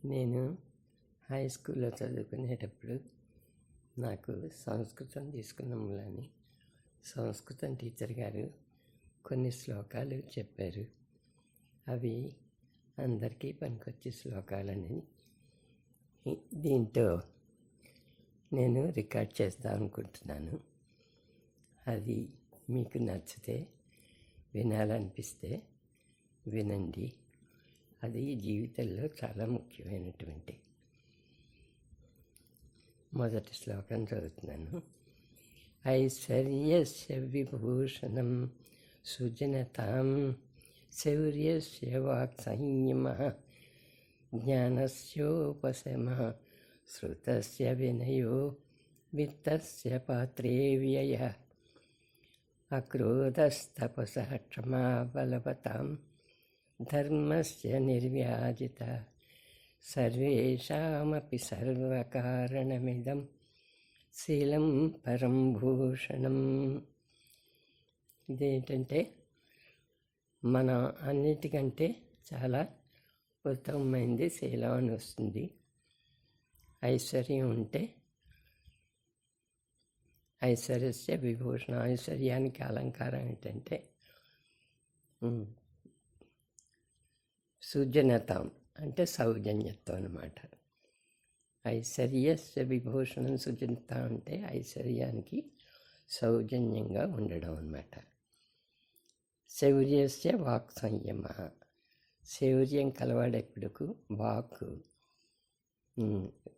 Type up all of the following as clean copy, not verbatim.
నేను హై స్కూల్లో చదువుకునేటప్పుడు నాకు సంస్కృతం తీసుకున్న మూలాన్ని సంస్కృతం టీచర్ గారు కొన్ని శ్లోకాలు చెప్పారు. అవి అందరికీ పనికొచ్చే శ్లోకాలని దీంతో నేను రికార్డ్ చేద్దాం అనుకుంటున్నాను. అది మీకు నచ్చితే వినాలనిపిస్తే వినండి. అది జీవితంలో చాలా ముఖ్యమైనటువంటి మొదటి శ్లోకం చదువుతున్నాను. ఐశ్వర్యస్య విభూషణం సుజనతాం శౌర్యస్య వాక్ సంయమః జ్ఞానస్యోపశమః శ్రుతస్య వినయో విత్తస్య పాత్రే వ్యయః అక్రోధస్తపసః క్షమా బలవతాం ధర్మస్య నిర్వ్యాజిత సర్వేషామపి సర్వకారణమిదం శీలం పరం భూషణం. ఇదేంటంటే మన అన్నిటికంటే చాలా ఉత్తమమైనది శీలం అని వస్తుంది. ఐశ్వర్యం ఉంటే ఐశ్వర్యస్య విభూషణ, ఐశ్వర్యానికి అలంకారం ఏంటంటే సుజనతం అంటే సౌజన్యత్వం అన్నమాట. ఐశ్వర్యస్య విభూషణం సుజనత అంటే ఐశ్వర్యానికి సౌజన్యంగా ఉండడం అన్నమాట. శౌర్యస్య వాక్ సంయమ, శౌర్యం కలవాడెప్పుడుకు వాక్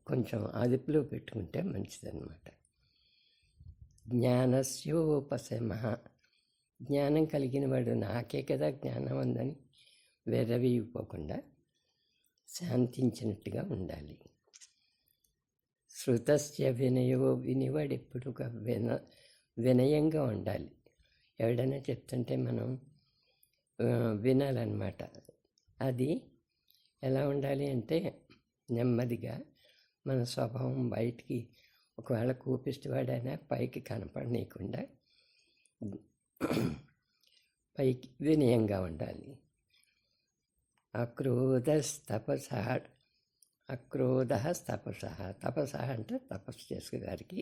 కొంచెం అదుపులో పెట్టుకుంటే మంచిదన్నమాట. జ్ఞానస్యోపశమ, జ్ఞానం కలిగిన వాడు నాకే కదా జ్ఞానం ఉందని వెర్రవీగిపోకుండా శాంతించినట్టుగా ఉండాలి. శృతస్య వినయో, వినివాడు ఎప్పుడు వినయంగా ఉండాలి. ఎవడైనా చెప్తుంటే మనం వినాలన్నమాట. అది ఎలా ఉండాలి అంటే నెమ్మదిగా మన స్వభావం బయటికి, ఒకవేళ కోపిష్టివాడైనా పైకి కనపడనీయకుండా పైకి వినయంగా ఉండాలి. అక్రోధస్తపస, అక్రోధ తపస, తపస అంటే తపస్సు చేసేవారికి,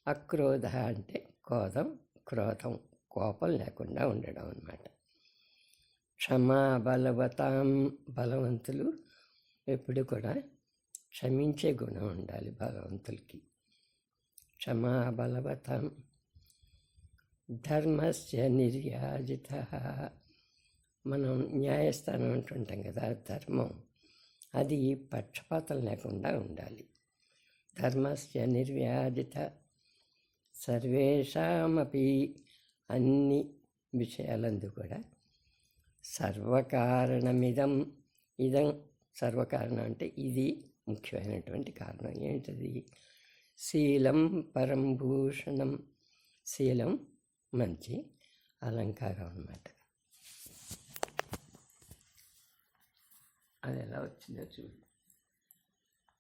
అక్రోధ అంటే క్రోధం కోపం లేకుండా ఉండడం అన్నమాట. క్షమా బలవతాం, బలవంతులు ఎప్పుడు కూడా క్షమించే గుణం ఉండాలి బలవంతులకి. క్షమా బలవతాం ధర్మస్య నిర్వ్యాజిత, మనం న్యాయస్థానం అంటుంటాం కదా, ధర్మం అది పక్షపాతం లేకుండా ఉండాలి. ధర్మస్య నిర్వ్యాజిత సర్వేషామపి, అన్ని విషయాలందు కూడా సర్వకారణమిదం, ఇదం సర్వకారణం అంటే ఇది ముఖ్యమైనటువంటి కారణం. ఏంటది? శీలం పరం భూషణం, శీలం మంచి అలంకారం అన్నమాట. అది ఎలా వచ్చిందో చూడు.